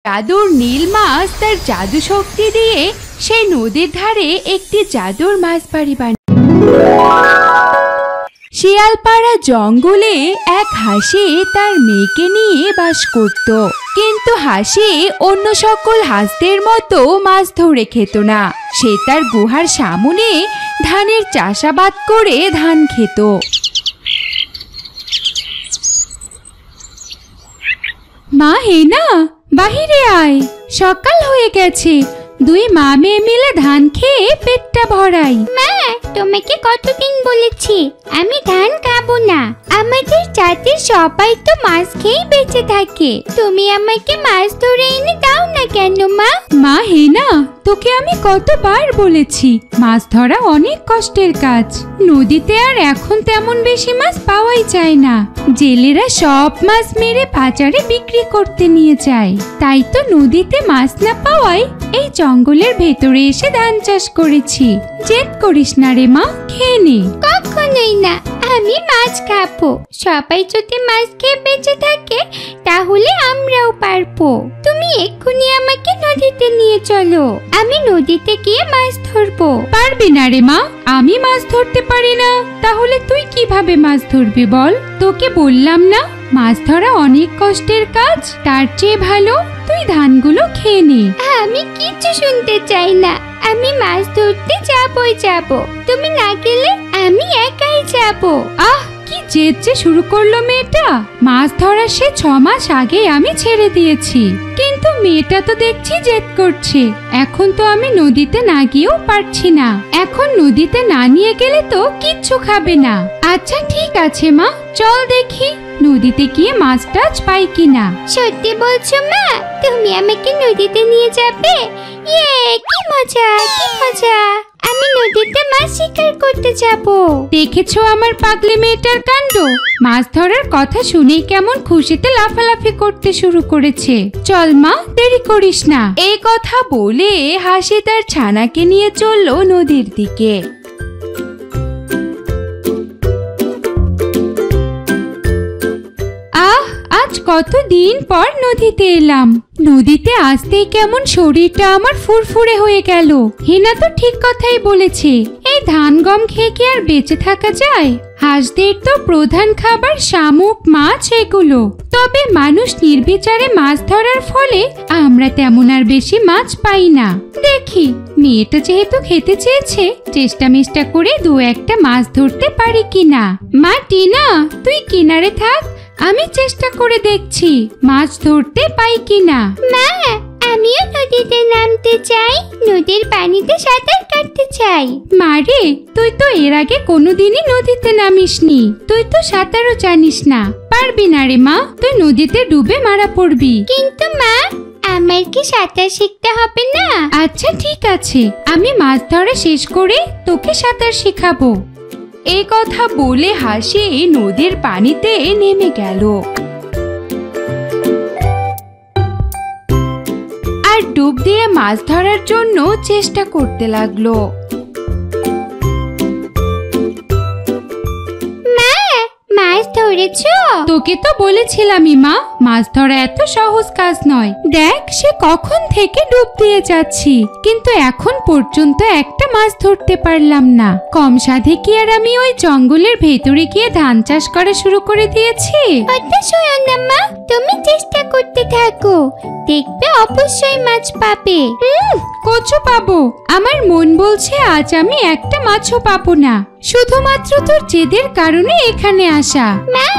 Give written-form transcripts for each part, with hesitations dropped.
জাদুর নীল মাছ তার জাদু শক্তি দিয়ে সেই নদীর ধারে একটি জাদুর মাছ বাড়ি বানায়। শিয়ালপাড়া জঙ্গলে এক হাসি তার মেয়েকে নিয়ে বাস করত, কিন্তু হাসি অন্য সকল হাঁসদের মতো মাছ ধরে খেত না। সে তার গুহার সামনে ধানের চাষাবাদ করে ধান খেত। মা হেনা, বাহিরে আয়, সকাল হয়ে গেছে। দুই মা মেয়ে মিলে ধান খেয়ে পেটটা ভরাই। মা, তোমাকে কতদিন বলেছি আমি ধান খাবো না। আমাদের জাতির সবাই তো মাছ খেয়ে বেঁচে থাকে। তুমি আমাকে মাছ ধরে এনে দাও না কেন মা? মা হেনা, তোকে আমি কতবার বলেছি মাছ ধরা অনেক কষ্টের কাজ। নদীতে আর এখন তেমন বেশি মাছ পাওয়াই যায় না। জেলেরা সব মাছ মেরে বাজারে বিক্রি করতে নিয়ে যায়। তাই তো নদীতে মাছ না পাওয়ায় এই জঙ্গলের ভেতরে এসে ধান চাষ করেছি। জেদ করিস না রে মা, খেয়ে নে। কখনোই না, আমি মাছ খাবো। সবাই যদি মাছ খেয়ে বেঁচে থাকে তাহলে আমরাও পারবো। তুমি এক্ষুনি আমাকে নদীতে নিয়ে চলো, আমি নদীতে গিয়ে মাছ ধরবো। পারবি না রে মা, আমি মাছ ধরতে পারি না। তাহলে তুই কিভাবে মাছ ধরবি বল? তোকে বললাম না মাছ ধরা অনেক কষ্টের কাজ। তার চেয়ে ভালো তুই ধানগুলো খেয়ে নে। আমি কিচ্ছু শুনতে চাই না, আমি মাছ ধরতে যাবই যাব। তুমি না গেলে আমি একাই যাব। আহ, কি জেদ যে শুরু করলো মেয়েটা। মাছ ধরা সে 6 মাস আগে আমি ছেড়ে দিয়েছি, কিন্তু মেয়েটা তো দেখছি জেদ করছে। এখন তো আমি নদীতে না গিয়েও পারছি না। এখন নদীতে না নিয়ে গেলে তো কিচ্ছু খাবে না। আচ্ছা ঠিক আছে মা, চল দেখি নদীতে গিয়ে মাছ টাছ পাই কিনা। সত্যি বলছো মা? তুমি আমাকে নদীতে নিয়ে যাবে? ইয়ে, কি মজা, কি মজা! আমি নদীতে মাছ শিকার করতে যাব। দেখেছো আমার পাগলি মেয়েটার কাণ্ড? মাছ ধরার কথা শুনেই কেমন খুশিতে লাফালাফি করতে শুরু করেছে। চল মা, দেরি করিস না। এই কথা বলে হাসি তার ছানাকে নিয়ে চললো নদীর দিকে। আজ কতদিন পর নদীতে এলাম। নদীতে আসতেই কেমন শরীরটা আমার ফুরফুরে হয়ে গেল। হেনা তো ঠিক কথাই বলেছে, এই ধান গম খেয়ে কি আর বেঁচে থাকা যায়? হাঁসদের তো প্রধান খাবার শামুক, মাছ এগুলো। তবে মানুষ নির্বিচারে মাছ ধরার ফলে আমরা তেমন আর বেশি মাছ পাই না। দেখি মেয়েটা যেহেতু খেতে চেয়েছে, চেষ্টা করে 2-1টা মাছ ধরতে পারি কিনা। মা টিনা, তুই কিনারে থাক, আমি চেষ্টা করে দেখছি মাছ ধরতে পাই কিনা। মা, আমিও নদীতে নামতে চাই, নদীর পানিতে সাঁতার কাটতে চাই। মারে, তুই তো এর আগে কোনোদিনই নদীতে নামিসনি, তুই তো সাঁতারও জানিস না। পারবি না রে মা, তুই নদীতে ডুবে মারা পড়বি। কিন্তু মা, আমার কি সাঁতার শিখতে হবে না? আচ্ছা ঠিক আছে, আমি মাছ ধরা শেষ করে তোকে সাঁতার শেখাবো। এই কথা বলে হাসি নদীর পানিতে নেমে গেল আর ডুব দিয়ে মাছ ধরার জন্য চেষ্টা করতে লাগলো। মা, মাছ ধরেছো? তোকে তো বলেছিলামই মা, মাছ ধরা এত সহজ কাজ নয়। দেখ সে কখন থেকে ডুব দিয়ে যাচ্ছি, কিন্তু এখন পর্যন্ত একটা মাছ ধরতে পারলাম না। কম সাধে কি আর আমি ওই জঙ্গলের ভেতরে গিয়ে ধান চাষ করা শুরু করে দিয়েছি? কথা শোনো না মা, তুমি চেষ্টা করতে থাকো, দেখবে অবশ্যই মাছ পাবে। কচু পাবো? আমার মন বলছে আজ আমি একটা মাছও পাবো না। শুধুমাত্র তোর জেদের কারণে এখানে আসা। মা,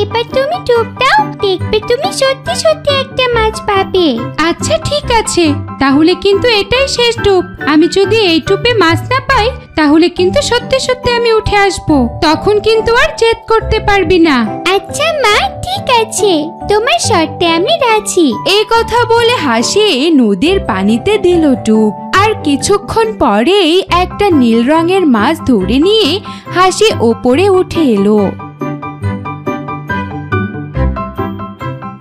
এবার তুমি ডুব দাও, দেখবে তুমি সত্যি সত্যি একটা মাছ পাবে। আচ্ছা ঠিক আছে, তাহলে কিন্তু এটাই শেষ ডুব। আমি যদি এই ডুবে মাছ না পাই তাহলে কিন্তু সত্যি সত্যি আমি উঠে আসবো। তখন কিন্তু আর জেদ করতে পারবি না। আচ্ছা মা, ঠিক আছে, তোমার শর্তে আমি রাজি। এই কথা বলে হাসি নদীর পানিতে দিল ডুব। আর কিছুক্ষণ পরেই একটা নীল রঙের মাছ ধরে নিয়ে হাসি ওপরে উঠে এলো।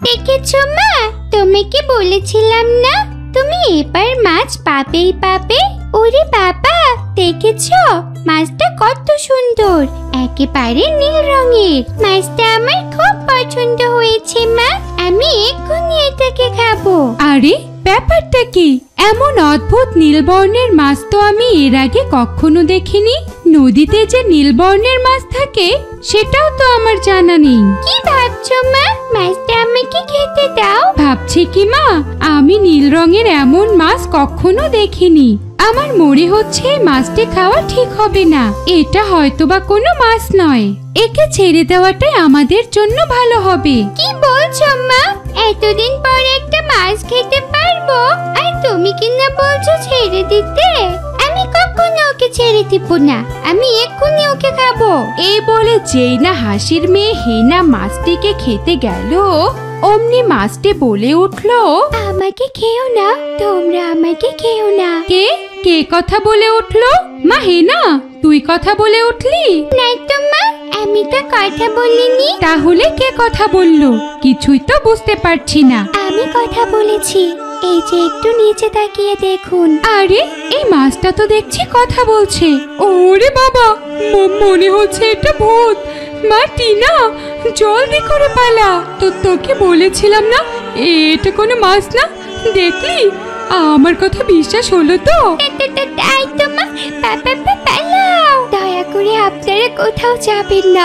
দেখেছো মা, তোমাকে বলেছিলাম না তুমি এবার মাছ পাবেই পাবে। ওরে বাবা, দেখেছো মাছটা কত সুন্দর, একেবারে নীল রঙের। মাছটা আমার খুব পছন্দ হয়েছে মা, আমি এক্ষুনি এটাকে খাবো। আরে ব্যাপারটা কি? এমন অদ্ভুত নীলবর্ণের মাছ তো আমি এর আগে কখনো দেখিনি। নদীতে যে নীলবর্ণের মাছ থাকে সেটাও তো আমার জানা নেই। কি ভাবছো মা? মাছটা আমাকে খেতে দাও। ভাবছি কি মা, আমি নীল রঙের এমন মাছ কখনো দেখিনি। আমার মনে হচ্ছে এই মাছটি খাওয়া ঠিক হবে না। এটা হয়তোবা কোনো মাছ নয়, একে ছেড়ে দেওয়াটাই আমাদের জন্য ভালো হবে। কি বলছো মা? এতদিন পরে একটা মাছ খেতে পারবো, আর তুমি কিনা বলছো ছেড়ে দিতে? আমি কখনো ওকে ছেড়ে দিব না, আমি এক্ষুনি ওকে খাবো। এই বলে যেই না হাসির মেয়ে হেনা মাছটিকে খেতে গেল, অমনি মাছটি বলে উঠলো, আমাকে খেও না, তোমরা আমাকে খেও না। কে কে কথা বলে উঠলো? মা হেনা, তুই কথা বলে উঠলি? না তো মা, আমি তো কথা বলিনি। তাহলে কে কথা বললো? কিছুই তো বুঝতে পারছি না। আমি কথা বলেছি, এই যে একটু নিচে তাকিয়ে দেখুন। আরে এই মাছটা তো দেখছি কথা বলছে। ওরে বাবা, মনে হচ্ছে এটা ভূত। মা টিনা, জলদি করে পালা। তো তোকে বলেছিলাম না এটা কোনো মাছ না? দেখলি, আমার কথা বিশ্বাস হলো তো? তাই তো মা, পালাও। দয়া করে আপনারা কোথাও যাবেন না,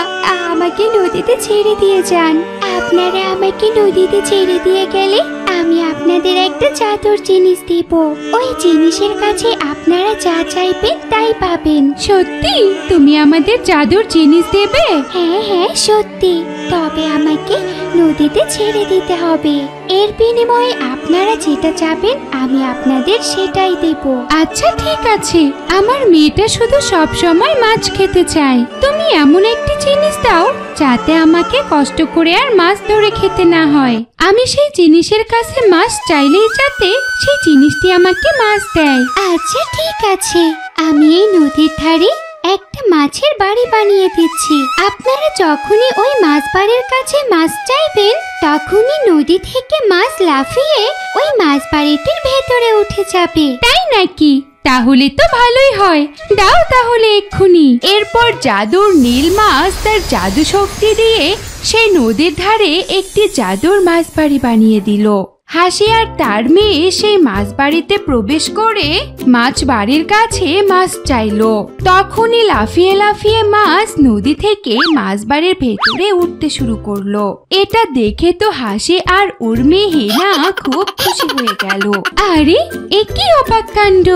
আমাকে নদীতে ছেড়ে দিয়ে যান। আপনারা আমাকে নদীতে ছেড়ে দিয়ে গেলে আমি আপনাদের একটা জাদুর জিনিস দেব। ওই জিনিসের কাছে আপনারা যা চাইবেন তাই পাবেন। সত্যি তুমি আমাদের জাদুর জিনিস দেবে? হ্যাঁ হ্যাঁ সত্যি, তবে আমাকে নদীতে ছেড়ে দিতে হবে। এর বিনিময়ে আপনারা যেটা চাবেন আমি আপনাদের সেটাই দেব। আচ্ছা ঠিক আছে, আমার মেয়েটা শুধু সব সময় মাছ খেতে চায়। তুমি এমন একটি জিনিস দাও যাতে আমাকে কষ্ট করে আর মাছ ধরে খেতে না হয়। আমি সেই জিনিসের কাছে মাছ চাইলেই যাতে সেই জিনিসটি আমাকে মাছ দেয়। আচ্ছা ঠিক আছে, আমি এই নদীর ধারে একটা মাছের বাড়ি বানিয়ে দিচ্ছি। আপনারা যখনই ওই মাছ বাড়ির কাছে মাছ চাইবেন তখনই নদী থেকে মাছ লাফিয়ে ওই মাছ বাড়িটির ভেতরে উঠে যাবে। তাই নাকি? তাহলে তো ভালোই হয়, দাও তাহলে এক্ষুনি। এরপর জাদুর নীল মাছ তার জাদু শক্তি দিয়ে সেই নদীর ধারে একটি জাদুর মাছ বাড়ি বানিয়ে দিল। হাসি আর তার মেয়ে সেই মাছ বাড়িতে প্রবেশ করে মাছ বাড়ির কাছে মাছ চাইলো। তখনই লাফিয়ে লাফিয়ে মাছ নদী থেকে মাছ বাড়ির ভেতরে উঠতে শুরু করলো। এটা দেখে তো হাসি আর ওর মেয়ে হেনা খুব খুশি হয়ে গেল। আরে এ কি অবাক কাণ্ড!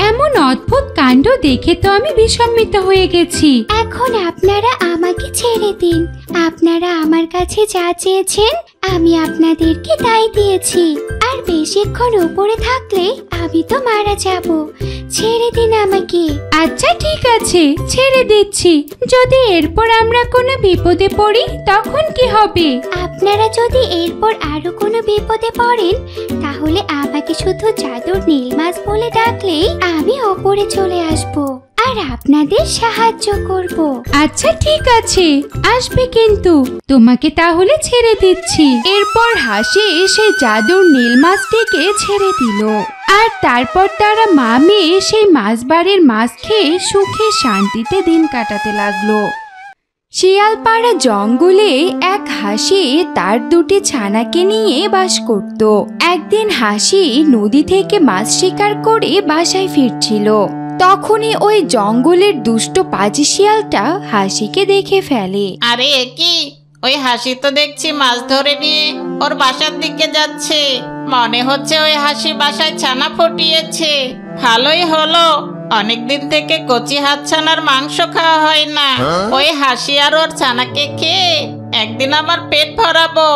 এমন অদ্ভুত কাণ্ড দেখে তো আমি বিস্মিত হয়ে গেছি। এখন আপনারা আমাকে ছেড়ে দিন। আপনারা আমার কাছে যা চেয়েছেন আমি আপনাদেরকে তাই দিয়েছি, আর বেশিক্ষণ উপরে থাকলে আমি তো মারা যাব। ছেড়ে দিন আমাকে। আচ্ছা ঠিক আছে, ছেড়ে দিচ্ছি। যদি এরপর আমরা কোনো বিপদে পড়ি তখন কি হবে? আপনারা যদি এরপর আরো কোনো বিপদে পড়েন তাহলে আমাকে শুধু জাদুর নীল মাছ বলে ডাকলেই আমি ওপরে চলে আসব আর আপনাদের সাহায্য করব। আচ্ছা ঠিক আছে, আসবে কিন্তু। তোমাকে তাহলে ছেড়ে দিচ্ছি। এরপর হাসি সেই জাদুর নীল মাছটিকে ছেড়ে দিল, আর তারপর তারা মা মেয়ে সেই মাছ বাড়ির মাছ খেয়ে সুখে শান্তিতে দিন কাটাতে লাগলো। শিয়ালপাড়া জঙ্গলে এক হাসি তার দুটি ছানাকে নিয়ে বাস করত। একদিন হাসি নদী থেকে মাছ শিকার করে বাসায় ফিরছিল। তখনই ওই জঙ্গলের দুষ্ট পাজি শিয়ালটা হাসিকে দেখে ফেলে। আরে কি, ওই হাসি তো দেখছি মাছ ধরে নিয়ে ওর বাসার দিকে যাচ্ছে। মনে হচ্ছে ওই হাসি বাসায় ছানা ফুটিয়েছে। ভালোই হলো, অনেকদিন থেকে কচি হাত ছানার মাংস খাওয়া হয় না। ওই হাসি আর ওর ছানাকে খেয়ে একদিন আমার পেট ভরাবো।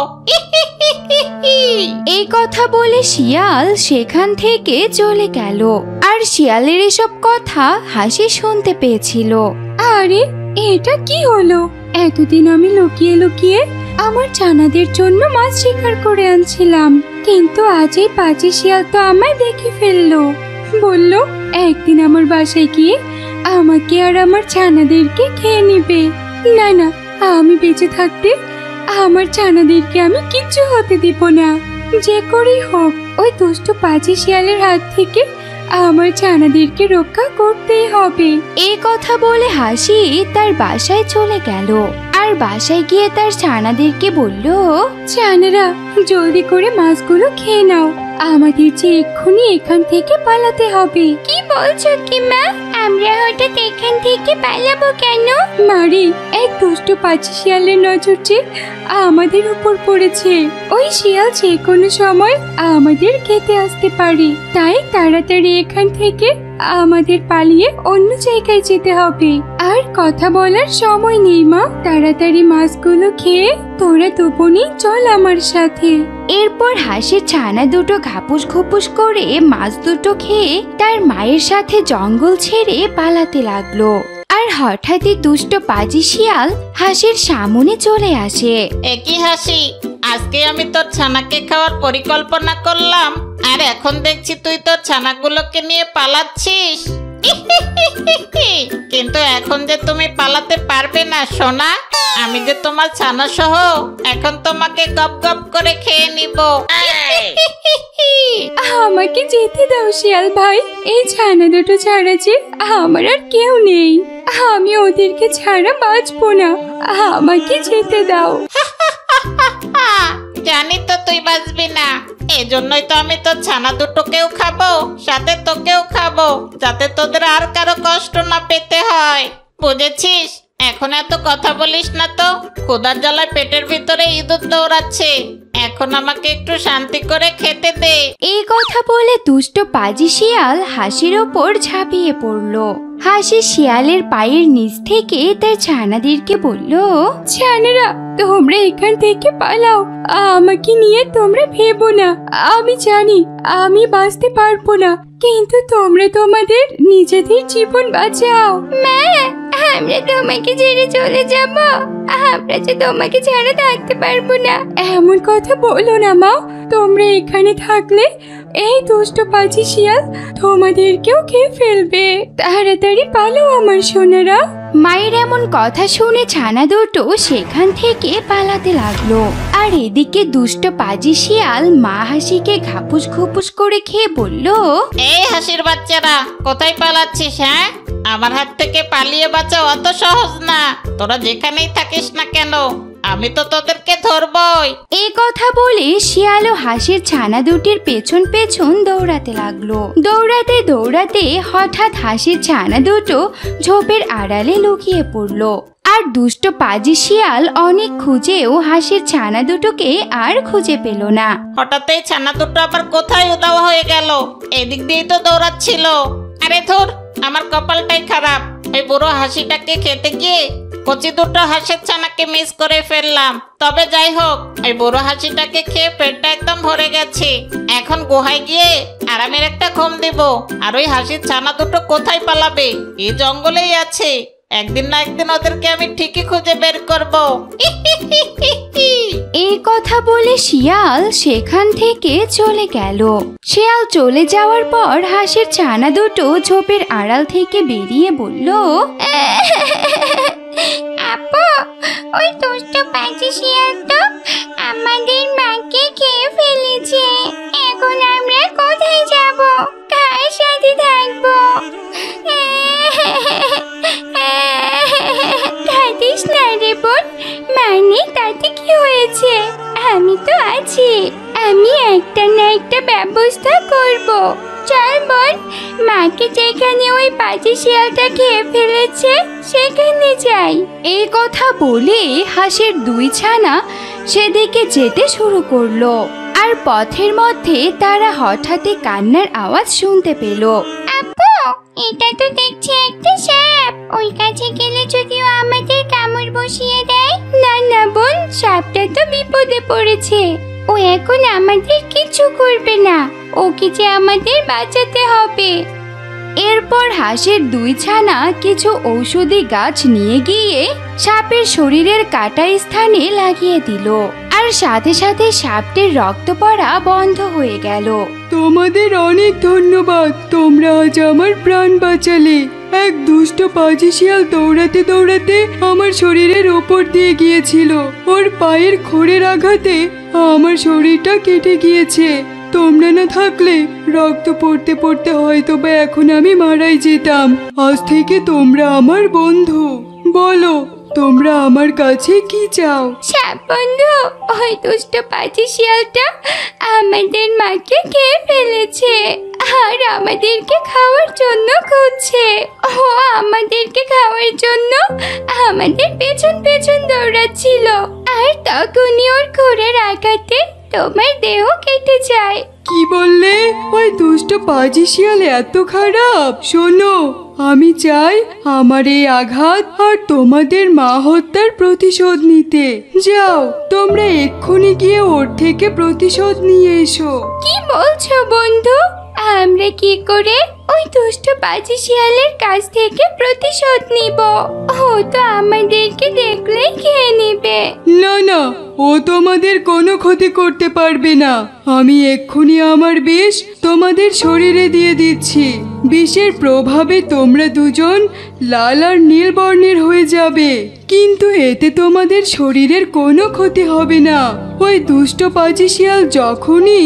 এই কথা বলে শিয়াল সেখান থেকে চলে গেল, আর শিয়ালের এসব কথা হাসি শুনতে পেয়েছিল। আরে এটা কি হলো? এতদিন আমি লুকিয়ে লুকিয়ে আমার ছানাদের জন্য মাছ শিকার করে আনছিলাম, কিন্তু আজ এই পাজি শিয়াল তো আমায় দেখে ফেললো। বলল একদিন আমার বাসায় গিয়ে আমাকে আর আমার ছানাদেরকে খেয়ে নিবে। না না, আমি বেঁচে থাকতে আমার ছানাদেরকে আমি কিচ্ছু হতে দিব না। যে করেই হোক ওই দুষ্ট পাজি শিয়ালের হাত থেকে আমার ছানাদেরকে রক্ষা করতেই হবে। এই কথা বলে হাসি তার বাসায় চলে গেল। আর বাসায় গিয়ে তার ছানাদেরকে বলল, ছানারা জলদি করে মাছগুলো খেয়ে নাও, আমাদের যে এক্ষুনি এখান থেকে পালাতে হবে। কি বলছো কি মা? আমরা হঠাৎ এখান থেকে পালাবো কেন? মারি, এক দুষ্ট পাজি শিয়ালের নজর যে আমাদের উপর পড়েছে। ওই শিয়াল যে কোনো সময় আমাদের খেতে আসতে পারে, তাই তাড়াতাড়ি এখান থেকে আমাদের পালিয়ে অন্য জায়গায় যেতে হবে। আর কথা বলার সময় নেই মা, তাড়াতাড়ি মাছগুলো খেয়ে তোরা দুপুনি চল আমার সাথে। এরপর হাসির ছানা দুটো ঘাপুস ঘুপুস করে মাছ দুটো খেয়ে তার মায়ের সাথে জঙ্গল ছেড়ে পালাতে লাগলো। আর হঠাৎই দুষ্ট পাজি শিয়াল হাসির সামনে চলে আসে। একই হাসি, আজকে আমি তোর ছানাকে খাওয়ার পরিকল্পনা করলাম, আর এখন দেখছি তুই তোর ছানাগুলোকে নিয়ে পালাচ্ছিস। কিন্তু এখন যে তুমি পালাতে পারবে না সোনা, আমি যে তোমার ছানা সহ এখন তোমাকে গপ গপ করে খেয়ে নিব। আমাকে যেতে দাও শিয়াল ভাই, এই ছানা দুটো ছাড়া যে আমার আর কেউ নেই, আমি ওদেরকে ছাড়া বাঁচবো না, আমাকে যেতে দাও। জানি তো তুই বাঁচবি না, এজন্যই তো আমি তোর ছানা দুটোকেও খাবো, সাথে তোকেও খাবো, যাতে তোদের আর কারো কষ্ট না পেতে হয়, বুঝেছিস? এখন এত কথা বলিস না তো, ক্ষুধার জ্বালায় পেটের ভিতরে ইঁদুর দৌড়াচ্ছে, এখন আমাকে একটু শান্তি করে খেতে দে। এই কথা বলে দুষ্ট পাজি শিয়াল হাসির ওপর ঝাঁপিয়ে পড়লো। হাসি শিয়ালের পায়ের নিচ থেকে তার ছানাদেরকে বলল, ছানারা তোমরা এখান থেকে পালাও, আমাকে নিয়ে তোমরা ভেবো না, আমি জানি আমি বাঁচতে পারবো না, কিন্তু তোমরা তোমাদের নিজেদের জীবন বাঁচাও। মা, আমরা তোমাকে ছেড়ে চলে যাব, আমরা যে তোমাকে ছাড়া থাকতে পারবো না। এমন কথা বলো না মা, তোমরা এখানে থাকলে এই দুষ্ট পাজি শিয়াল তোমাদেরকেও খেয়ে ফেলবে, তাড়াতাড়ি পালাও আমার সোনারা। মায়ের এমন কথা শুনে ছানা দুটো সেখান থেকে পালাতে লাগলো। আর এদিকে দুষ্ট পাজি শিয়াল মা হাসিকে ঘাপুস ঘুপুস করে খেয়ে বলল, এই হাসির বাচ্চারা, কোথায় পালাচ্ছিস? হ্যাঁ, আমার হাত থেকে পালিয়ে বাঁচা অত সহজ না, তোরা যেখানেই থাকিস না কেন আমি তো তোদেরকে ধরবই। এই কথা বলে শিয়াল ও হাসির ছানা দুটির পেছন পেছন দৌড়াতে লাগলো। দৌড়াতে দৌড়াতে হঠাৎ হাসির ছানা দুটো ঝোপের আড়ালে লুকিয়ে পড়লো। আর দুষ্ট পাজি শিয়াল অনেক খুঁজেও হাসির ছানা দুটোকে আর খুঁজে পেল না। হঠাৎ এই ছানা দুটো আবার কোথায় উধাও হয়ে গেল? এদিক দিয়েই তো দৌড়াচ্ছিল। আরে ধুর, আমার কপালটাই খারাপ, ওই বুড়ো হাসিটাকে খেতে গিয়ে কচি দুটো হাঁসের ছানাকে মিস করে ফেললাম। তবে যাই হোক, ওই বুড়ো হাসিটাকে খেয়ে পেটটা একদম ভরে গেছে, এখন গুহায় গিয়ে আরামের একটা ঘুম দিব। আর ওই হাসির ছানা দুটো কোথায় পালাবে? এই জঙ্গলেই আছে, একদিন না একদিন ওদেরকে আমি ঠিকই খুঁজে বের করব। এই কথা বলে শিয়াল সেখান থেকে চলে গেল। শিয়াল চলে যাওয়ার পর হাসির ছানা দুটো ঝোপের আড়াল থেকে বেরিয়ে বলল, আপু, ওই দুষ্ট পাজি শিয়াল তো আমাদের মাকে খেয়ে ফেলেছে, এখন আমরা কোথায় যাব, কার সাথে থাকবো? কাঁদিস না রে বোন, মানে তাতে কি হয়েছে, আমি তো আছি, আমি একটা না একটা ব্যবস্থা করব। চল বোন, মাকে যেখানে ওই পাজি শিয়ালটা খেয়ে ফেলেছে সেখানে যাই। এই কথা বলে হাসির দুই ছানা সেদিকে যেতে শুরু করলো। আর পথের মধ্যে তারা হঠাৎই কান্নার আওয়াজ শুনতে পেল। আপু, এটা তো দেখছি একটা সাপ, ওই কাছে গেলে যদিও আমাদের কামড় বসিয়ে দেয়। না না বোন, সাপটা তো বিপদে পড়েছে, ও এখন আমাদের কিছু করবে না, ওকে যে আমাদের বাঁচাতে হবে। এরপর হাঁসের দুই ছানা কিছু ঔষধি গাছ নিয়ে গিয়ে সাপের শরীরের কাটা স্থানে লাগিয়ে দিল। আর সাথে সাথে সাপটির রক্ত পড়া বন্ধ হয়ে গেল। তোমাদের অনেক ধন্যবাদ, তোমরা আজ আমার প্রাণ বাঁচালে। এক দুষ্ট পাজি শিয়াল দৌড়াতে দৌড়াতে আমার শরীরের ওপর দিয়ে গিয়েছিল, ওর পায়ের খোঁড়ের আঘাতে আমার শরীরটা কেটে গিয়েছে। তোমরা না থাকলে রক্ত পড়তে পড়তে হয়তো বা এখন আমি মারাই যেতাম। আজ থেকে তোমরা আমার বন্ধু। বলো তোমরা আমার কাছে কি চাও? সাপ বন্ধু, ওই দুষ্ট পাজি শিয়ালটা আমাদের মাকে খেয়ে ফেলেছে আর আমাদেরকে খাওয়ার জন্য খুঁজছে। ও আমাদেরকে খাওয়ার জন্য আমাদের পেছন পেছন দৌড়াচ্ছিল, আর তখনই ওর ঘোড়ার আঘাতে তোমার দেহ কেটে যায়। কি বললে? ওই দুষ্ট পাজি শিয়াল এত খারাপ? শোনো, আমি চাই আমার এই আঘাত আর তোমাদের মা হত্যার প্রতিশোধ নিতে। যাও তোমরা এক্ষুনি গিয়ে ওর থেকে প্রতিশোধ নিয়ে এসো। কি বলছো বন্ধু? আমরা কি করে ওই দুষ্ট পাজি শিয়ালের কাছ থেকে প্রতিশোধ নিব? ও তো আমাদেরকে দেখলেই খেয়ে নেবে। না না, ও তোমাদের কোনো ক্ষতি করতে পারবে না। আমি এক্ষুনি আমার বিষ তোমাদের শরীরে দিয়ে দিচ্ছি। বিষের প্রভাবে তোমরা দুজন লাল আর নীল বর্ণের হয়ে যাবে, কিন্তু এতে তোমাদের শরীরের কোনো ক্ষতি হবে না। ওই দুষ্ট পাজি শিয়াল যখনই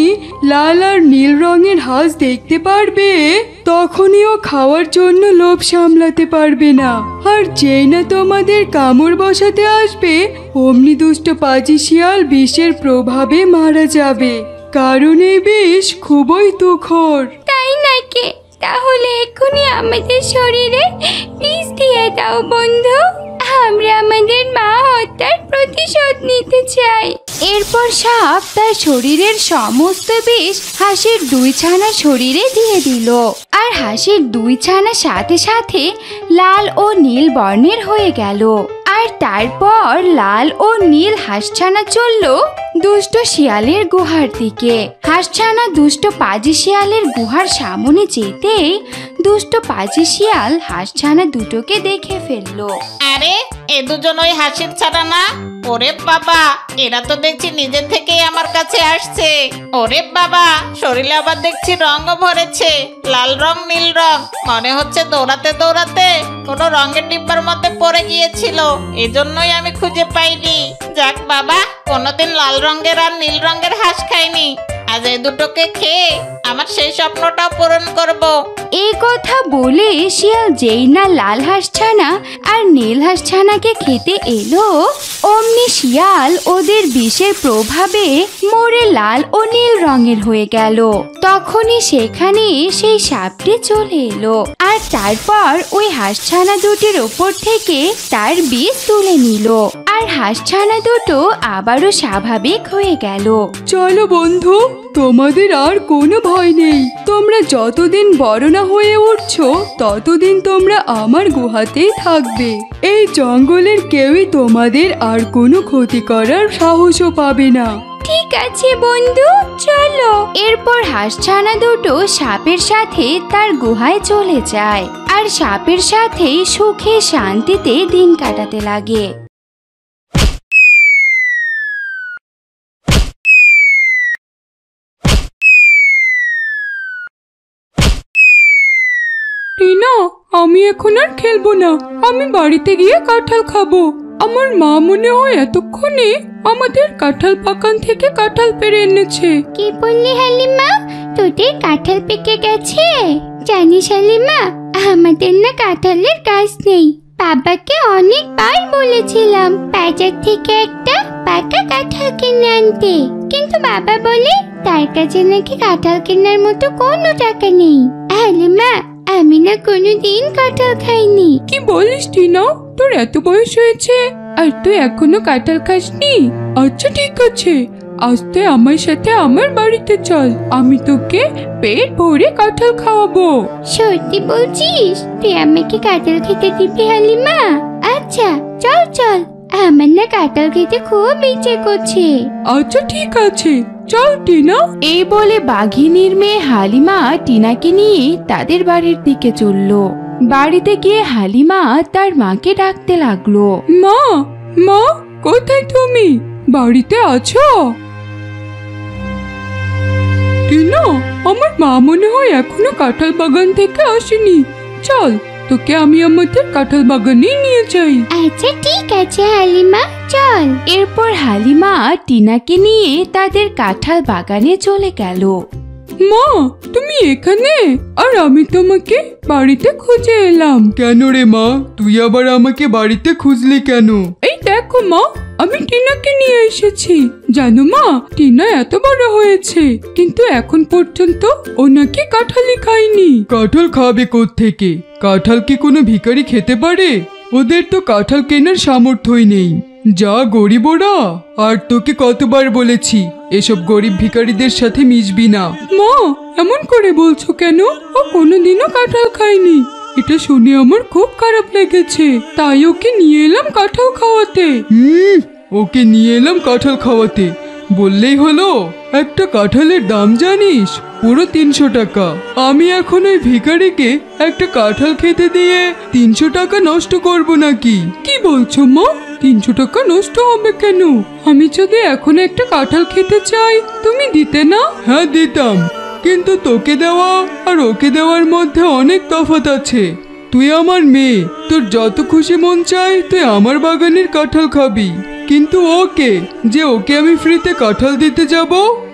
লাল আর নীল রঙের হাঁস দেখতে পারবে, তখনই ও খাওয়ার জন্য লোভ সামলাতে পারবে না। আর যেই না তোমাদের কামড় বসাতে আসবে, অমনি দুষ্ট পাজি শিয়াল বিষের প্রভাবে মারা যাবে, কারণ এই বিষ খুবই তুখোর। তাই নাকি? তাহলে এক্ষুনি আমাদের শরীরে বিষ দিয়ে দাও বন্ধু, আমরা আমাদের মা হত্যার প্রতিশোধ নিতে চাই। এরপর সাপ তার শরীরের সমস্ত বিষ হাঁসের দুই ছানার শরীরে দিয়ে দিল, আর হাঁসের দুই ছানা সাথে সাথে লাল ও নীল বর্ণের হয়ে গেল। আর তারপর লাল ও নীল হাঁসছানা চলল দুষ্ট শিয়ালের গুহার দিকে। হাঁসছানা দুষ্ট পাজি শিয়ালের গুহার সামনে যেতেই দুষ্ট পাজি শিয়াল হাঁসছানা দুটোকে দেখে ফেললো। আরে এ দুজন ওই হাসির ছাড়া না? ওরে বাবা, এরা তো দেখছি নিজে থেকেই আমার কাছে আসছে। ওরে বাবা, শরীরে আবার দেখছি রঙও ভরেছে, লাল রং নীল রং। মনে হচ্ছে দৌড়াতে দৌড়াতে কোনো রঙের ডিব্বার মধ্যে পড়ে গিয়েছিল, এজন্যই আমি খুঁজে পাইনি। যাক বাবা, কোনোদিন লাল রঙের আর নীল রঙের হাঁস খাইনি। আজ এই দুটোকে খেয়ে আমার সেই স্বপ্নটাও পূরণ করব। এই কথা বলে শিয়াল যেই না লাল হাঁসছানা আর নীল হাঁসছানাকে খেতে এলো, অমনি শিয়াল ওদের বিষের প্রভাবে মরে লাল ও নীল রঙের হয়ে গেল। তখনই সেখানে সেই সাপটি চলে এলো, আর তারপর ওই হাঁসছানা দুটির ওপর থেকে তার বিষ তুলে নিল, আর হাঁসছানা দুটো আবারও স্বাভাবিক হয়ে গেল। চলো বন্ধু, তোমাদের আর কোনো ভয় নেই। তোমরা যতদিন বড় না হয়ে উঠছো, ততদিন তোমরা আমার গুহাতেই থাকবে। এই জঙ্গলের কেউই তোমাদের আর কোনো ক্ষতি করার সাহসও পাবে না। ঠিক আছে বন্ধু, চলো। এরপর হাঁসছানা দুটো সাপের সাথে তার গুহায় চলে যায়, আর সাপের সাথে সুখে শান্তিতে দিন কাটাতে লাগে। টিনা, আমি এখন আর খেলবো না। আমি বাড়িতে গিয়ে কাঁঠাল খাবো। আমার মা মনে হয় এতক্ষণে আমাদের কাঁঠাল বাগান থেকে কাঁঠাল পেড়ে এনেছে। কি বললি হালিমা? তোদের কাঁঠাল পেকে গেছে? জানিস হালিমা, আমাদের না কাঁঠালের গাছ নেই। বাবাকে অনেকবার বলেছিলাম বাজার থেকে একটা পাকা কাঁঠাল কিনে আনতে, কিন্তু বাবা বলে তার কাছে নাকি কাঁঠাল কেনার মতো কোনো টাকা নেই। হালিমা, আমি না কোনোদিন কাঁঠাল খাইনি। কি বলিস টিনা? তোর এত বয়স হয়েছে আর তুই এখনো কাঁঠাল খাসনি? আচ্ছা ঠিক আছে, আজ তুই আমার সাথে আমার বাড়িতে চল, আমি তোকে পেট ভরে কাঁঠাল খাওয়াবো। সত্যি বলছিস? তুই আমাকে কাঁঠাল খেতে দিবি হালিমা? আচ্ছা চল চল, আমার না কাঁঠাল খেতে খুব ইচ্ছে করছে। আচ্ছা ঠিক আছে, চল টিনা। এই বলে বাঘিনীর মেয়ে হালিমা টিনাকে নিয়ে তাদের বাড়ির দিকে চলল। বাড়িতে গিয়ে হালিমা তার মাকে ডাকতে লাগলো। মা, মা, কোথায় তুমি? বাড়িতে আছো? টিনা, আমার মা মনে হয় এখনো কাঁঠাল বাগান থেকে আসেনি। চল তোকে আমি আমাদের কাঁঠাল বাগানে নিয়ে যাই। আচ্ছা ঠিক আছে হালিমা, চল। এরপর হালিমা টিনাকে নিয়ে তাদের কাঁঠাল বাগানে চলে গেল। মা, তুমি এখানে? আর আমি তোমাকে বাড়িতে খুঁজে এলাম। কেন রে মা, তুই আবার আমাকে বাড়িতে খুঁজলি কেন? এই দেখো মা, আমি টিনাকে নিয়ে এসেছি। জানো মা, টিনা এত বড় হয়েছে কিন্তু এখন পর্যন্ত ও নাকি কাঁঠালই খায়নি। কাঁঠাল খাবে কোত্থেকে? কাঁঠাল কি কোনো ভিখারি খেতে পারে? ওদের তো কাঁঠাল কেনার সামর্থ্যই নেই। যা গরিব ওরা। আর তোকে কতবার বলেছি এসব গরিব ভিখারিদের সাথে মিশবি না। মা, এমন করে বলছো কেন? ও কোনোদিনও কাঁঠাল খায়নি। এটা শুনে আমার খুব খারাপ লেগেছে, তাই ওকে নিয়ে এলাম কাঁঠাল খাওয়াতে। ওকে নিয়ে এলাম কাঁঠাল খাওয়াতে বললেই হলো? একটা কাঁঠালের দাম জানিস? পুরো 300 টাকা। আমি এখন ওই ভিখারিকে একটা কাঁঠাল খেতে দিয়ে 300 টাকা নষ্ট করব নাকি? কি বলছো মা? 300 টাকা নষ্ট হবে কেন? আমি যদি এখন একটা কাঁঠাল খেতে চাই তুমি দিতে না? হ্যাঁ দিতাম, কিন্তু তোকে দেওয়া আর ওকে দেওয়ার মধ্যে অনেক তফাৎ আছে। তুই আমার মেয়ে, তোর যত খুশি মন চায় তুই আমার বাগানের কাঁঠাল খাবি, কিন্তু ওকে যে ওকে আমি ফ্রিতে কাঁঠাল দিতে যাব?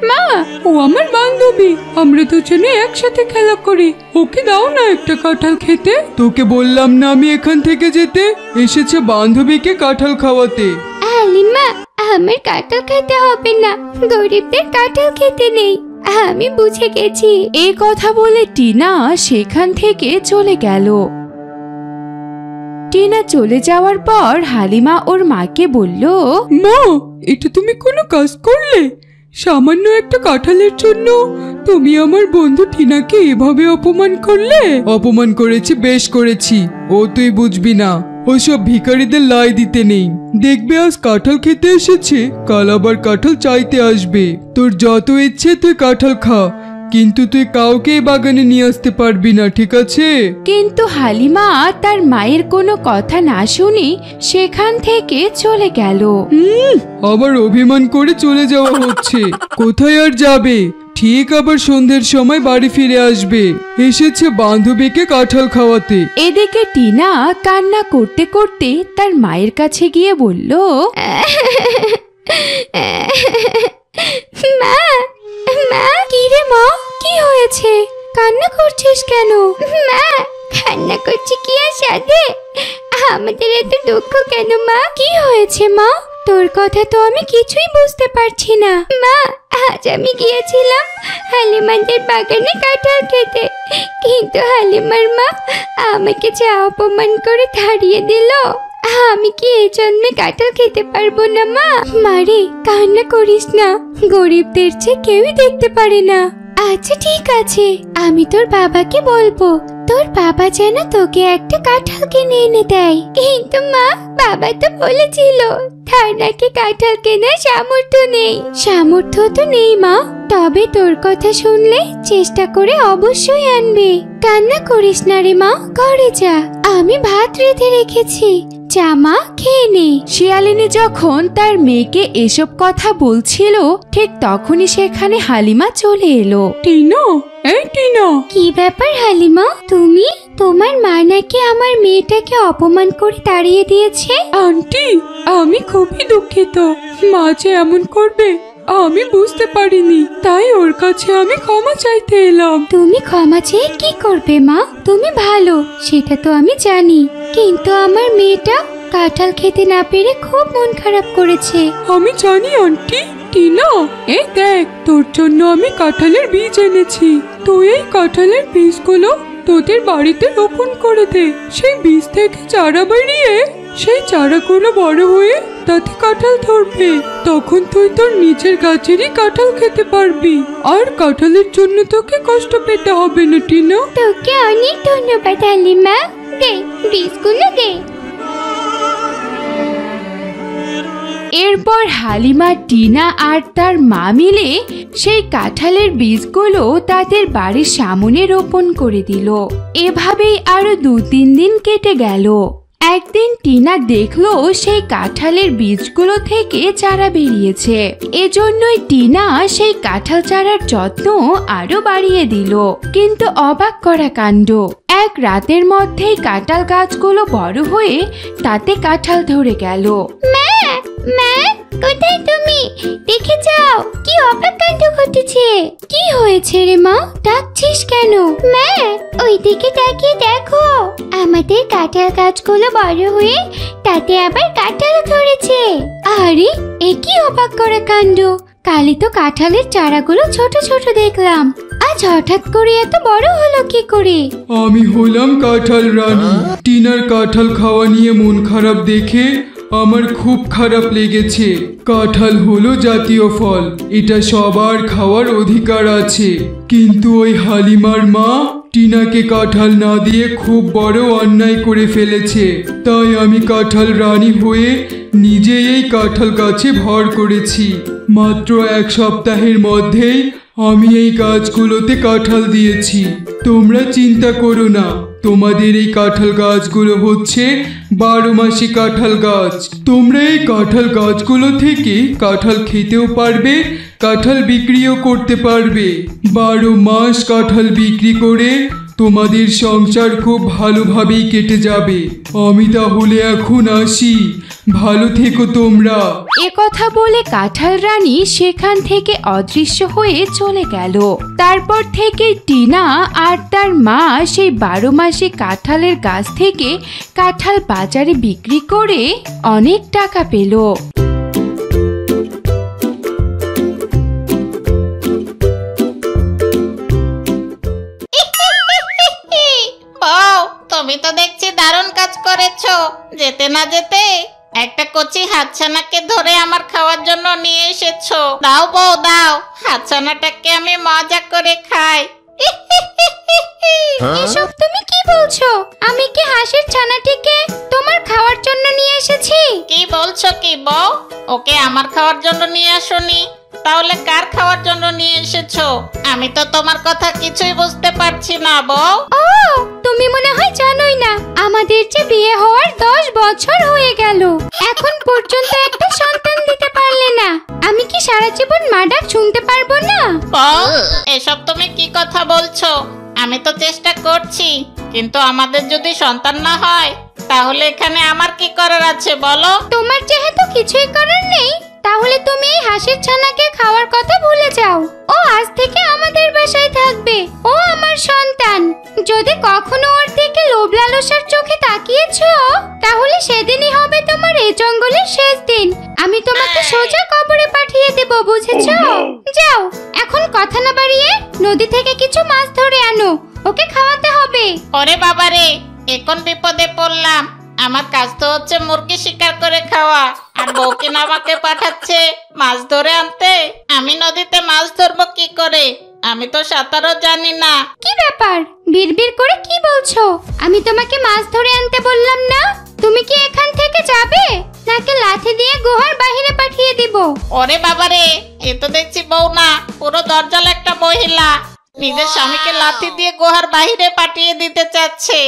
মা, ও আমার বান্ধবী, আমরা দুজনে একসাথে খেলা করি। ওকে দাও না একটা কাঁঠাল খেতে। তোকে বললাম না আমি এখান থেকে যেতে? এসেছে বান্ধবীকে কাঁঠাল খাওয়াতে। হালিমা, আমার কাঁঠাল খেতে হবে না, গরিবদের কাঁঠাল খেতে নেই। আমি বুঝে গেছি। এই কথা বলে টিনা সেখান থেকে চলে গেল। টিনা চলে যাওয়ার পর হালিমা ওর মাকে বলল, মা, এটা তুমি কোনো কাজ করলে? সামান্য একটা কাঁঠালের জন্য তুমি আমার বন্ধু টিনাকে এভাবে অপমান করলে? অপমান করেছি, বেশ করেছি। ও তুই বুঝবি না, ওইসব ভিখারিদের লাই দিতে নেই। দেখবে আজ কাঁঠাল খেতে এসেছে, কাল আবার কাঁঠাল চাইতে আসবে। তোর যত ইচ্ছে তুই কাঁঠাল খা, কিন্তু তুই কাউকে বাগানে নিয়ে আসতে পারবি না, ঠিক আছে? কিন্তু হালিমা তার মায়ের কোনো কথা না শুনে সেখান থেকে চলে গেল। আবার অভিমান করে চলে যাওয়া হচ্ছে। কোথায় আর যাবে? ঠিক আবার সন্ধ্যের সময় বাড়ি ফিরে আসবে। এসেছে বান্ধবীকে কাঁঠাল খাওয়াতে। এদিকে টিনা কান্না করতে করতে তার মায়ের কাছে গিয়ে বলল, মা, মা। কি রে মা, কি হয়েছে? কান্না করছিস কেন? মা, কান্না করছি কি আর সাথে? আমাদের এত দুঃখ কেন মা? কি হয়েছে মা? তোর কথা তো আমি কিছুই বুঝতে পারছি না। মা, আজ আমি গিয়েছিলাম হালিমাদের বাগানে কাঁঠাল খেতে, কিন্তু হালিমার মা আমাকে যা অপমান করে তাড়িয়ে দিল। আমি কি এই জন্মে কাঁঠাল খেতে পারবো না মা? মারে, কান্না করিস না, গরিবদের চেয়ে কেউই দেখতে পারে না। আচ্ছা ঠিক আছে, আমি তোর বাবাকে বলবো তোর বাবা যেন তোকে একটা কাঁঠাল কিনে এনে দেয়। কিন্তু মা, বাবা তো বলেছিল তার নাকি কাঁঠাল কেনার সামর্থ্য নেই। সামর্থ্য তো নেই মা, তবে তোর কথা শুনলে চেষ্টা করে অবশ্যই আনবে। কান্না করিস না রে মা, ঘরে যা, আমি ভাত রেঁধে রেখেছি, যা মা খেয়ে নে। শিয়ালিনী যখন তার মেয়েকে এসব কথা বলছিল ঠিক তখনই সেখানে হালিমা চলে এলো। টিনা, এই টিনা। কি ব্যাপার হালিমা, তুমি? তোমার মা নাকি আমার মেয়েটাকে অপমান করে তাড়িয়ে দিয়েছে? আন্টি, আমি খুবই দুঃখিত। মা যে এমন করবে আমি বুঝতে পারিনি, তাই ওর কাছে আমি ক্ষমা চাইতে এলাম। তুমি ক্ষমা চেয়ে কি করবে মা? তুমি ভালো, সেটা তো আমি জানি, কিন্তু আমার মেয়েটা কাঁঠাল খেতে না পেরে খুব মন খারাপ করেছে। আমি জানি আন্টি। টিনা, এই দেখ, তোর জন্য আমি কাঁঠালের বীজ এনেছি। তুই এই কাঁঠালের বীজগুলো তোদের বাড়িতে রোপণ করে দে। সেই বীজ থেকে চারা বেরিয়ে সেই চারাগুলো বড় হয়ে তাতে কাঁঠাল ধরবে। তখন তুই তোর নিজের গাছেরই কাঁঠাল খেতে পারবি, আর কাঁঠালের জন্য তোকে কষ্ট পেতে হবে না। টিনা, তোকে অনেক ধন্যবাদ হালিমা। দে, বীজগুলো দে। এরপর হালিমা, টিনা আর তার মা মিলে সেই কাঁঠালের বীজগুলো তাদের বাড়ির সামনে রোপণ করে দিল। এভাবেই আরো 2-3 দিন কেটে গেল। একদিন টিনা দেখলো সেই কাঁঠালের বীজগুলো থেকে চারা বেরিয়েছে। এজন্যই টিনা সেই কাঁঠাল চারার যত্ন আরো বাড়িয়ে দিল। কিন্তু অবাক করা কাণ্ড, এক রাতের মধ্যেই কাঁঠাল গাছগুলো বড় হয়ে তাতে কাঁঠাল ধরে গেল। মা, মা, কোথায় তুমি? দেখে যাও, কি অবাক কাণ্ড ঘটেছে। কি হয়েছে রে মা? ডাকছিস কেন? মা, ওইদিকে তাকিয়ে দেখো, আমাদের কাঁঠাল গাছগুলো বড় হয়ে তাতে আবার কাঁঠাল ধরেছে। আরে, এ কি অবাক করা কাণ্ড! কালই তো কাঁঠালের চারাগুলো ছোট ছোট দেখলাম, আজ হঠাৎ করে এত বড় হলো কি করে? আমি হলাম কাঁঠাল রানী। টিনার কাঁঠাল খাওয়া নিয়ে মন খারাপ দেখে আমার খুব খারাপ লেগেছে। কাঁঠাল হলো জাতীয় ফল, এটা সবার খাওয়ার অধিকার আছে। কিন্তু ওই হালিমার মা টিনাকে কাঁঠাল না দিয়ে খুব বড় অন্যায় করে ফেলেছে। তাই আমি কাঁঠাল রানী হয়ে নিজেই এই কাঁঠাল গাছে ভর করেছি। মাত্র 1 সপ্তাহের মধ্যেই আমি এই গাছগুলোতে কাঁঠাল দিয়েছি। তোমরা চিন্তা করো না, তোমাদের এই কাঁঠাল গাছগুলো হচ্ছে 12 মাসি কাঁঠাল গাছ। তোমরা এই কাঁঠাল গাছগুলো থেকে কাঁঠাল খেতেও পারবে, কাঁঠাল বিক্রিও করতে পারবে। 12 মাস কাঁঠাল বিক্রি করে তোমাদের সংসার খুব ভালোভাবেই কেটে যাবে। আমি তাহলে এখন আসি, ভালো থেকো তোমরা। এ কথা বলে কাঁঠাল রানী সেখান থেকে অদৃশ্য হয়ে চলে গেল। তারপর থেকে টিনা আর তার মা সেই 12 মাসে কাঁঠালের গাছ থেকে কাঁঠাল বাজারে বিক্রি করে অনেক টাকা পেল। বউ, তুমি তো দেখছি দারুণ কাজ করেছো। যেতে না যেতে একটা কচি হাতছানাকে ধরে আমার খাওয়ার জন্য নিয়ে এসেছো। দাও বউ, দাও, হাতছানাটাকে আমি মজা করে খাই। এসব তুমি কি বলছো? আমি কি হাঁসের ছানাটিকে তোমার খাওয়ার জন্য নিয়ে এসেছি? কি বলছো কি বউ? ওকে আমার খাওয়ার জন্য নিয়ে আসোনি, তাহলে কার খাওয়ার জন্য নিয়ে এসেছো? আমি তো তোমার কথা কিছুই বুঝতে পারছি না বউ। ও, তুমি মনে হয় জানোই না, আমাদের যে বিয়ে হওয়ার 10 বছর হয়ে গেল, এখন পর্যন্ত একটা সন্তান দিতে পারলে না। আমি কি সারা জীবন মা ডাক শুনতে পারবো না? বউ, এসব তুমি কি কথা বলছো? আমি তো চেষ্টা করছি, কিন্তু আমাদের যদি সন্তান না হয় তাহলে এখানে আমার কি করার আছে বলো? তোমার যেহেতু কিছুই করার নেই, তাহলে তুমি এই হাঁসের ছানাকে খাওয়ার কথা ভুলে যাও। ও আজ থেকে আমাদের বাসায় থাকবে, ও আমার সন্তান। যদি কখনো ওর দিকে লোভ লালসার চোখে তাকিয়েছো, তাহলে সেদিনই হবে তোমার এই জঙ্গলের শেষ দিন। আমি তোমাকে সোজা কবরে পাঠিয়ে দেব, বুঝেছো? যাও, এখন কথা না বাড়িয়ে নদী থেকে কিছু মাছ ধরে আনো, ওকে খাওয়াতে হবে। ওরে বাবারে, এখন বিপদে পড়লাম। আমার কাজ তো হচ্ছে মুরগি শিকার করে খাওয়া, আর বউ কিনা আমাকে পাঠাচ্ছে মাছ ধরে আনতে। আমি নদীতে মাছ ধরবো কি করে? আমি তো সাঁতারও জানি না। কি ব্যাপার, বিড়বিড় করে কি বলছো? আমি তোমাকে মাছ ধরে আনতে বললাম না? তুমি কি এখান থেকে যাবে, নাকি লাঠি দিয়ে গুহার বাইরে পাঠিয়ে দিব? ওরে বাবারে, এ তো দেখছি বউ না, পুরো দরজাল একটা মহিলা। নিজের স্বামীকে লাথি দিয়ে গুহার বাইরে পাঠিয়ে দিতে চাচ্ছে।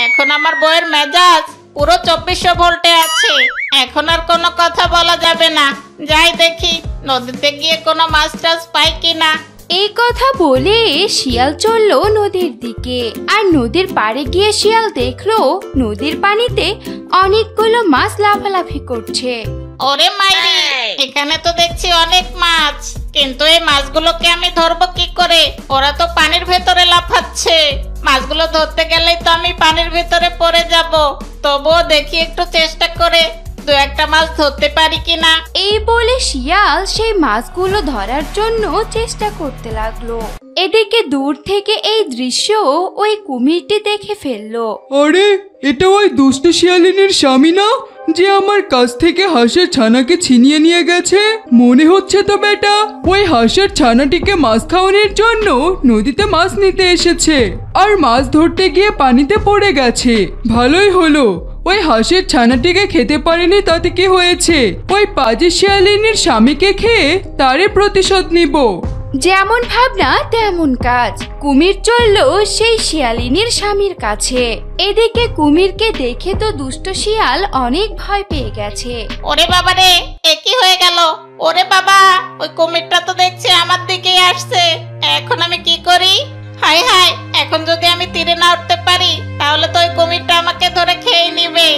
এখন আমার বউয়ের মেজাজ পুরো 2400 ভোল্টে আছে। এখন আর কোনো কথা বলা যাবে না। যাই দেখি নদীতে গিয়ে কোনো মাছ টাছ পাই কিনা। এই কথা বলে শিয়াল চলল নদীর দিকে। আর নদীর পাড়ে গিয়ে শিয়াল দেখলো নদীর পানিতে অনেকগুলো মাছ লাফালাফি করছে। ওরে মাইরি, এখানে তো দেখছি অনেক মাছ, কিন্তু এই মাছগুলোকে আমি ধরবো কি করে? ওরা তো পানির ভেতরে লাফাচ্ছে। মাছগুলো ধরতে গেলেই তো আমি পানির ভেতরে পড়ে যাব। তবুও দেখি একটু চেষ্টা করে 2-1টা মাছ ধরতে পারি কিনা। এই বলে শিয়াল সেই মাছগুলো ধরার জন্য চেষ্টা করতে লাগলো। এদিকে দূর থেকে এই দৃশ্য ওই কুমিরটি দেখে ফেললো। আরে, এটা ওই দুষ্ট শিয়ালিনীর স্বামী না, যে আমার কাছ থেকে হাঁসের ছানাকে ছিনিয়ে নিয়ে গেছে? মনে হচ্ছে তো বেটা, ওই হাঁসের ছানাটিকে মাছ খাওয়ানোর জন্য নদীতে মাছ নিতে এসেছে, আর মাছ ধরতে গিয়ে পানিতে পড়ে গেছে। ভালোই হলো, ওই হাঁসের ছানাটিকে খেতে পারেনি, তাতে কি হয়েছে? ওই পাজি শিয়ালিনীর স্বামীকে খেয়ে তারই প্রতিশোধ নিব। যেমন ভাবনা তেমন কাজ। কুমির চলল সেই শিয়ালিনীর স্বামীর কাছে। এদিকে কুমিরকে দেখে তো দুষ্ট শিয়াল অনেক ভয় পেয়ে গেছে। ওরে বাবা রে, এ কি হয়ে গেল? ওরে বাবা, ওই কুমিরটা তো দেখছি আমার দিকেই আসছে। এখন আমি কি করি? হায় হায়, এখন যদি আমি তীরে না উঠতে পারি খেয়ে নিবে।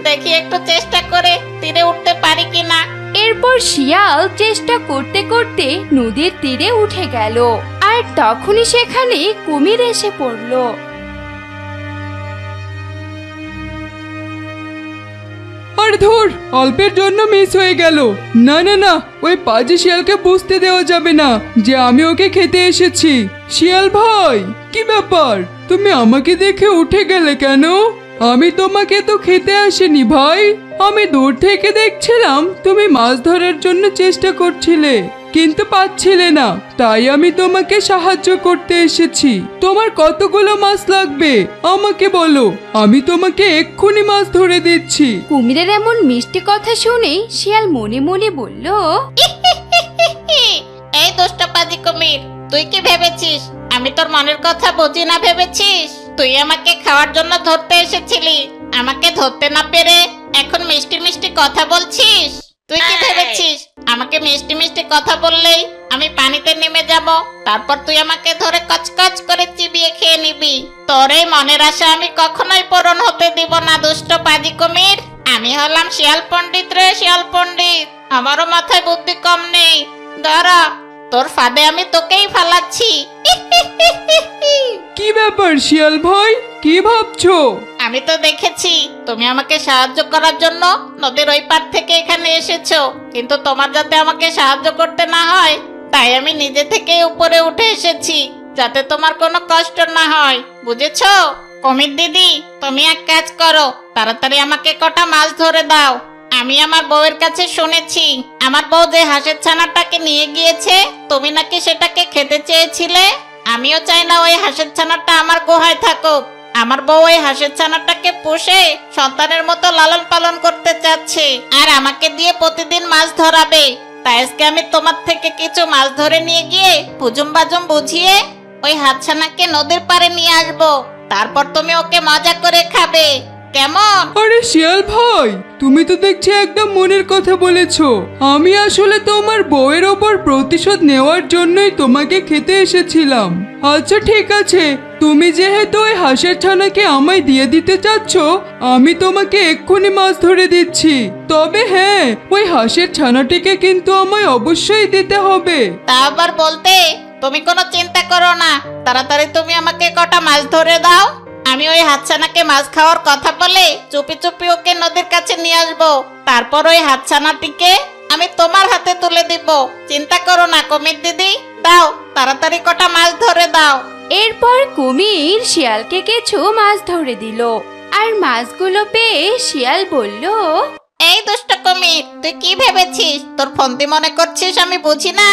দেখি একটু চেষ্টা করে তীরে উঠতে পারি কিনা। এরপর শিয়াল চেষ্টা করতে করতে নদীর তীরে উঠে গেল, আর তখনই সেখানে কুমির এসে পড়ল। আর ধুর, অল্পের জন্য মিস হয়ে গেল। না না না, ওই পাজি শিয়ালকে বুঝতে দেওয়া যাবে না যে আমি ওকে খেতে এসেছি। শিয়াল ভাই, কি ব্যাপার, তুমি আমাকে দেখে উঠে গেলে কেন? আমি তোমাকে তো খেতে আসিনি ভাই। আমি দূর থেকে দেখছিলাম তুমি মাছ ধরার জন্য চেষ্টা করছিলে, কিন্তু পাচ্ছিলে না, তাই আমি তোমাকে সাহায্য করতে এসেছি। তোমার কতগুলো মাছ লাগবে আমাকে বলো, আমি তোমাকে এক্ষুনি মাছ ধরে দিচ্ছি। কুমিরের এমন মিষ্টি কথা শুনে শিয়াল মনে মনে বলল, এই দুষ্ট পাজি কুমির, তুই কি ভেবেছিস আমি তোর মনের কথা বুঝি না ভেবেছিস? তুই আমাকে খাওয়ার জন্য ধরতে এসেছিলি, আমাকে ধরতে না পেরে এখন মিষ্টি মিষ্টি কথা বলছিস? তুই কি ভেবেছিস আমাকে মিষ্টি মিষ্টি কথা বললেই আমি পানিতে নেমে যাব, তারপর তুই আমাকে ধরে কচকচ করে চিবিয়ে খেয়ে নিবি? তোর এই মনের আশা আমি কখনোই পূরণ হতে দিব না দুষ্ট পাজি কুমির। আমি হলাম শিয়াল পণ্ডিত রে, শিয়াল পণ্ডিত। আমারও মাথায় বুদ্ধি কম নেই। দাঁড়া, তোর ফাঁদে আমি তোকেই ফালাচ্ছি। কি ব্যাপার শিয়াল ভাই, কি ভাবছো? আমি তো দেখেছি তুমি আমাকে সাহায্য করার জন্য নদীর ওই পার থেকে এখানে এসেছো, কিন্তু তোমার যাতে আমাকে সাহায্য করতে না হয় তাই আমি নিজে থেকে উপরে উঠে এসেছি, যাতে তোমার কোনো কষ্ট না হয়, বুঝেছো? কুমির দিদি, তুমি এক কাজ করো, তাড়াতাড়ি আমাকে কটা মাছ ধরে দাও। আমি আমার বউয়ের কাছে শুনেছি আমার বউ যে হাঁসের ছানাটাকে নিয়ে গিয়েছে, তুমি নাকি সেটাকে খেতে চেয়েছিলে। আমিও চাই না ওই হাঁসের ছানাটা আমার গুহায় থাকুক। আমার বউ ওই হাঁসের ছানাটাকে পুষে সন্তানের মতো লালন পালন করতে চাচ্ছে, আর আমাকে দিয়ে প্রতিদিন মাছ ধরাবে। তাই আজকে আমি তোমার থেকে কিছু মাছ ধরে নিয়ে গিয়ে হুজুম বাজুম বুঝিয়ে ওই হাতছানাকে নদীর পাড়ে নিয়ে আসবো, তারপর তুমি ওকে মজা করে খাবে, কেমন? আরে শিয়াল ভাই, তুমি তো দেখছি একদম মনের কথা বলেছো। আমি আসলে তোমার বউয়ের ওপর প্রতিশোধ নেওয়ার জন্যই তোমাকে খেতে এসেছিলাম। আচ্ছা ঠিক আছে, তুমি যেহেতু ওই হাঁসের ছানাকে আমায় দিয়ে দিতে চাচ্ছ, আমি তোমাকে এক্ষুনি মাছ ধরে দিচ্ছি। তবে হ্যাঁ, ওই হাঁসের ছানাটিকে কিন্তু আমায় অবশ্যই দিতে হবে। তা আবার বলতে, তুমি কোনো চিন্তা করো না, তাড়াতাড়ি তুমি আমাকে কটা মাছ ধরে দাও। আমি ওই হাতছানাকে মাছ খাওয়ার কথা বলে চুপি চুপি ওকে নদীর কাছে নিয়ে আসবো, তারপর ওই হাতছানাটিকে আমি তোমার হাতে তুলে দিব। চিন্তা করো না কুমির দিদি, দাও তাড়াতাড়ি কটা মাছ ধরে দাও। এরপর কুমির শিয়ালকে কিছু মাছ ধরে দিল, আর মাছগুলো পেয়ে শিয়াল বলল, এই দুষ্ট কুমির, তুই কি ভেবেছিস তোর ফন্দি মনে করছিস আমি বুঝি না?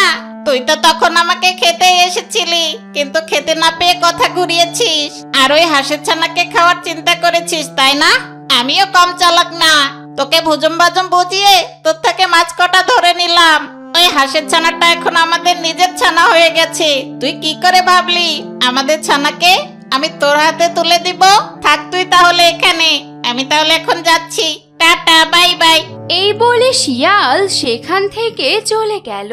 তুই তো তখন আমাকে খেতে এসেছিলি, কিন্তু খেতে না পেয়ে কথা ঘুরিয়েছিস আর ওই হাঁসের ছানাকে খাওয়ার চিন্তা করেছিস, তাই না? আমিও কম চালাক না, তোকে ভুজুম বাজুম বুঝিয়ে তোর থেকে মাছ কটা ধরে নিলাম। ওই হাঁসের ছানাটা এখন আমাদের নিজের ছানা হয়ে গেছে। তুই কি করে ভাবলি আমাদের ছানাকে আমি তোর হাতে তুলে দিব? থাক তুই তাহলে এখানে, আমি তাহলে এখন যাচ্ছি, টাটা বাই বাই। এই বলে শিয়াল সেখান থেকে চলে গেল।